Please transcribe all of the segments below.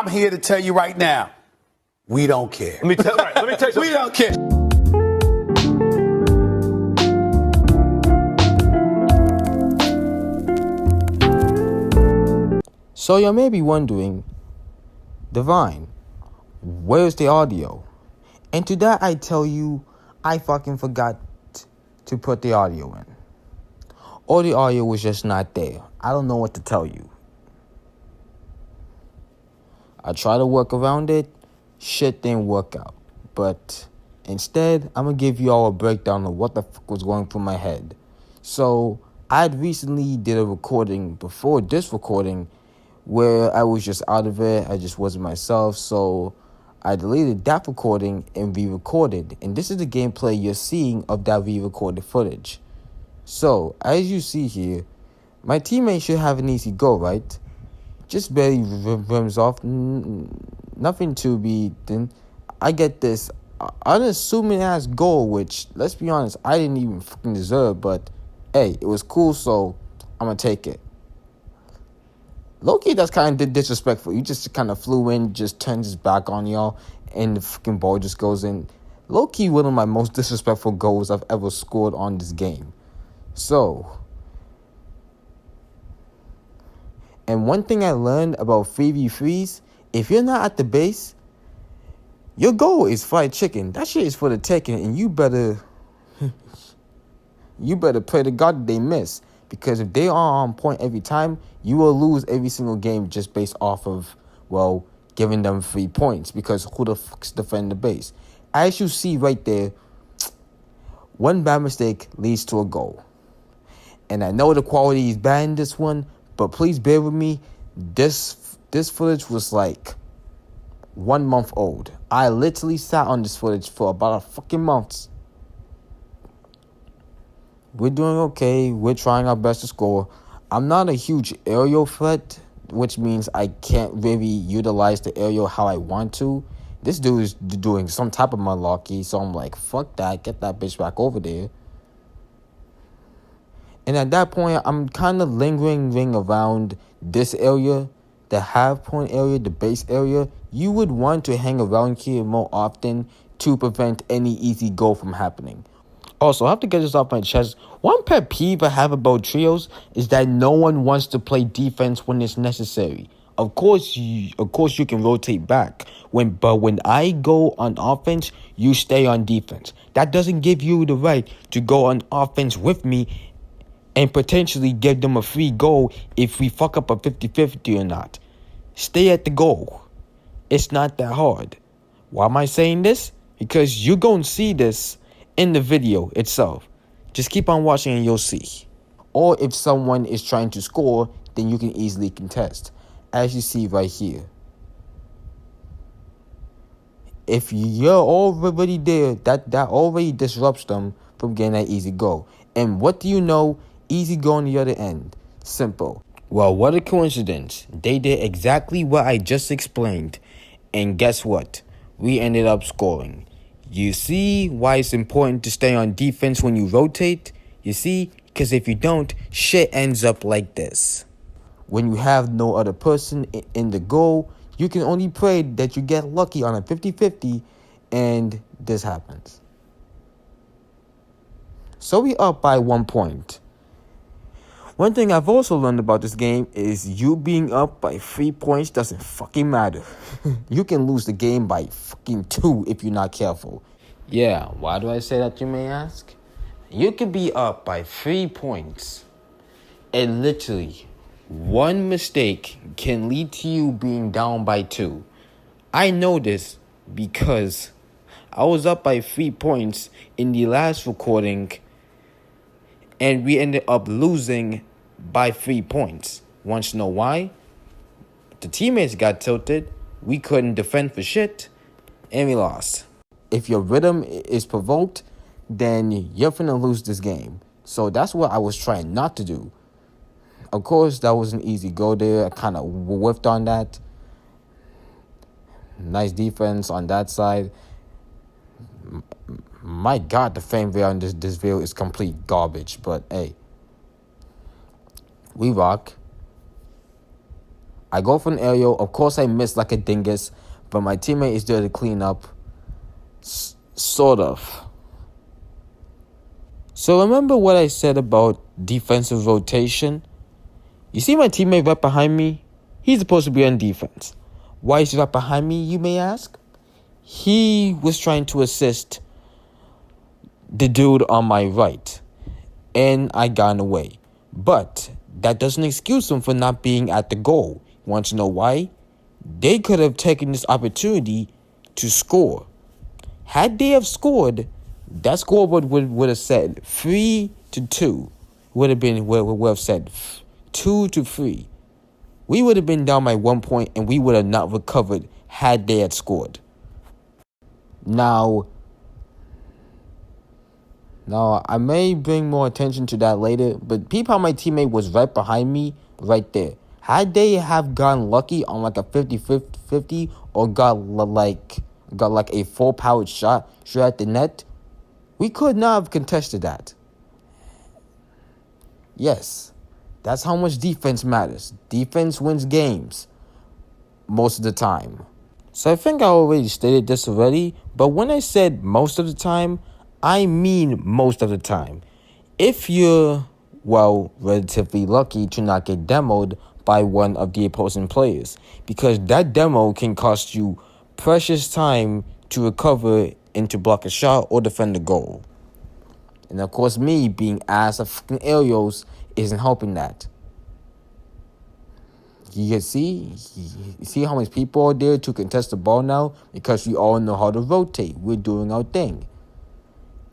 I'm here to tell you right now, we don't care. Let me tell you something. We don't care. So you may be wondering, Divine, where's the audio? And to that I tell you, I fucking forgot to put the audio in. Or the audio was just not there. I don't know what to tell you. I try to work around it, shit didn't work out. But instead, I'm gonna give you all a breakdown of what the fuck was going through my head. So, I had recently did a recording before this recording where I was just out of it. I just wasn't myself. So I deleted that recording and re-recorded. And this is the gameplay you're seeing of that re-recorded footage. So, as you see here, my teammate should have an easy go, right? Just barely rims off. Nothing to be done. I get this unassuming ass goal, which, let's be honest, I didn't even fucking deserve. But, hey, it was cool, so I'm gonna take it. Low-key, that's kind of disrespectful. You just kind of flew in, just turns his back on y'all, and the fucking ball just goes in. Low-key, one of my most disrespectful goals I've ever scored on this game. So, and one thing I learned about 3v3s, if you're not at the base, your goal is fried chicken. That shit is for the taking, and you better pray to God that they miss. Because if they are on point every time, you will lose every single game just based off of, well, giving them 3 points. Because who the fuck's defending the base? As you see right there, one bad mistake leads to a goal. And I know the quality is bad in this one, but please bear with me. This footage was like 1 month old. I literally sat on this footage for about a fucking month. We're doing okay. We're trying our best to score. I'm not a huge aerial threat, which means I can't really utilize the aerial how I want to. This dude is doing some type of malarkey, so I'm like, fuck that. Get that bitch back over there. And at that point, I'm kind of lingering around this area, the half-point area, the base area. You would want to hang around here more often to prevent any easy goal from happening. Also, I have to get this off my chest. One pet peeve I have about trios is that no one wants to play defense when it's necessary. Of course you can rotate back. But when I go on offense, you stay on defense. That doesn't give you the right to go on offense with me and potentially give them a free goal if we fuck up a 50-50 or not. Stay at the goal. It's not that hard. Why am I saying this? Because you're going to see this in the video itself. Just keep on watching and you'll see. Or if someone is trying to score, then you can easily contest. As you see right here. If you're already there, that already disrupts them from getting that easy goal. And what do you know? Easy goal on the other end. Simple. Well, what a coincidence. They did exactly what I just explained. And guess what? We ended up scoring. You see why it's important to stay on defense when you rotate? You see? Because if you don't, shit ends up like this. When you have no other person in the goal, you can only pray that you get lucky on a 50-50 and this happens. So we up by 1 point. One thing I've also learned about this game is you being up by 3 points doesn't fucking matter. You can lose the game by fucking 2 if you're not careful. Yeah, why do I say that, you may ask? You could be up by 3 points and literally one mistake can lead to you being down by 2. I know this because I was up by 3 points in the last recording and we ended up losing by 3 points. Want to know why? The teammates got tilted, we couldn't defend for shit, and we lost. If your rhythm is provoked, then you're finna lose this game. So that's what I was trying not to do. Of course, that was an easy go there. I kind of whiffed on that. Nice defense on that side. My God, the frame rate on this video is complete garbage. But hey, we rock. I go for an aerial. Of course, I miss like a dingus, but my teammate is there to clean up. Sort of. So remember what I said about defensive rotation? You see my teammate right behind me? He's supposed to be on defense. Why is he right behind me, you may ask? He was trying to assist the dude on my right, and I got in the way. But that doesn't excuse him for not being at the goal. You want to know why? They could have taken this opportunity to score. Had they have scored, that scoreboard would have said 3-2. Would have said 2-3. We would have been down by 1 point, and we would have not recovered had they had scored. Now, I may bring more attention to that later, but peep how my teammate was right behind me, right there. Had they have gotten lucky on like a 50-50 or got like a full-powered shot straight at the net, we could not have contested that. Yes, that's how much defense matters. Defense wins games most of the time. So I think I already stated this already, but when I said most of the time, I mean most of the time. If you're, relatively lucky to not get demoed by one of the opposing players, because that demo can cost you precious time to recover and to block a shot or defend a goal. And of course, me being ass of fucking aerials isn't helping that. You see how many people are there to contest the ball now? Because we all know how to rotate. We're doing our thing.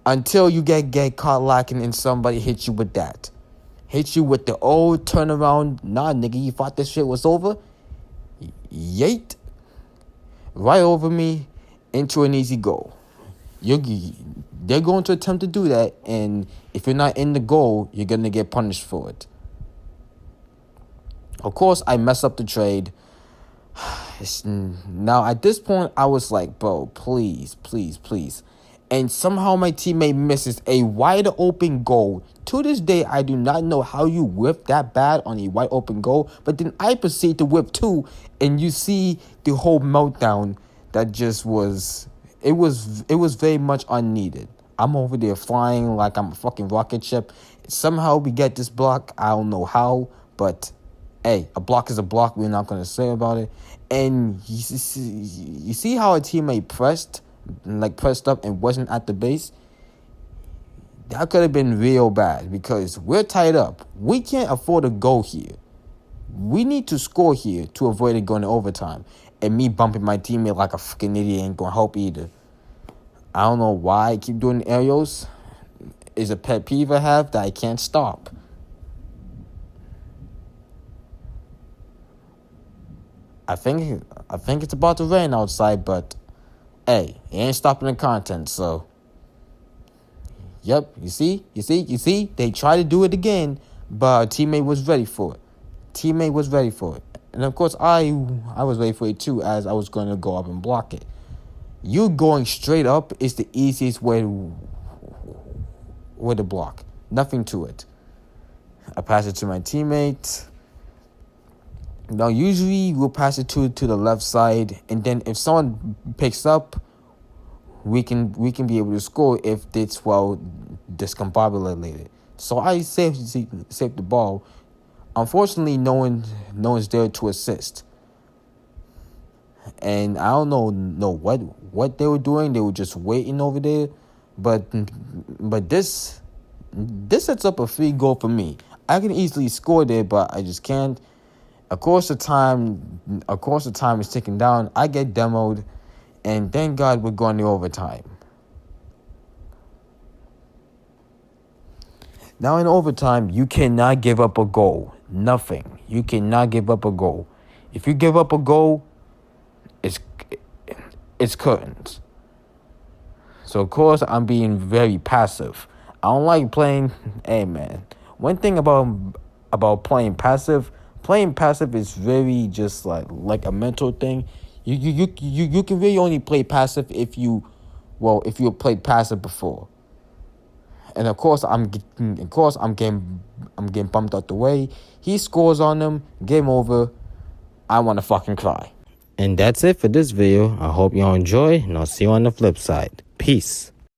Until you get caught lacking and somebody hits you with that. Hits you with the old turnaround. Nah, nigga, you thought this shit was over? Yeet. Right over me into an easy goal. They're going to attempt to do that, and if you're not in the goal, you're going to get punished for it. Of course, I mess up the trade. Now, at this point, I was like, bro, please. And somehow my teammate misses a wide open goal. To this day, I do not know how you whip that bad on a wide open goal. But then I proceed to whip too, and you see the whole meltdown that just was... It was very much unneeded. I'm over there flying like I'm a fucking rocket ship. Somehow we get this block. I don't know how, but... Hey, a block is a block. We're not going to say about it. And you see how a teammate pressed up and wasn't at the base? That could have been real bad because we're tied up. We can't afford to go here. We need to score here to avoid it going to overtime. And me bumping my teammate like a fucking idiot ain't going to help either. I don't know why I keep doing aerials. It's a pet peeve I have that I can't stop. I think it's about to rain outside, but hey, it ain't stopping the content, so yep, you see? They try to do it again, but our teammate was ready for it. And of course I was ready for it too, as I was going to go up and block it. You going straight up is the easiest way to block. Nothing to it. I pass it to my teammate. Now, usually we'll pass it to the left side, and then if someone picks up, we can be able to score if it's discombobulated. So I saved the ball. Unfortunately, no one's there to assist, and I don't know what they were doing. They were just waiting over there, but this sets up a free goal for me. I can easily score there, but I just can't. Of course, the time is ticking down. I get demoed, and thank God we're going to overtime. Now in overtime, you cannot give up a goal. Nothing. You cannot give up a goal. If you give up a goal, it's curtains. So of course, I'm being very passive. I don't like playing. Hey man, one thing about playing passive. Playing passive is very just like a mental thing. You can really only play passive if you played passive before. And of course I'm getting bumped out the way. He scores on them. Game over. I want to fucking cry. And that's it for this video. I hope y'all enjoy, and I'll see you on the flip side. Peace.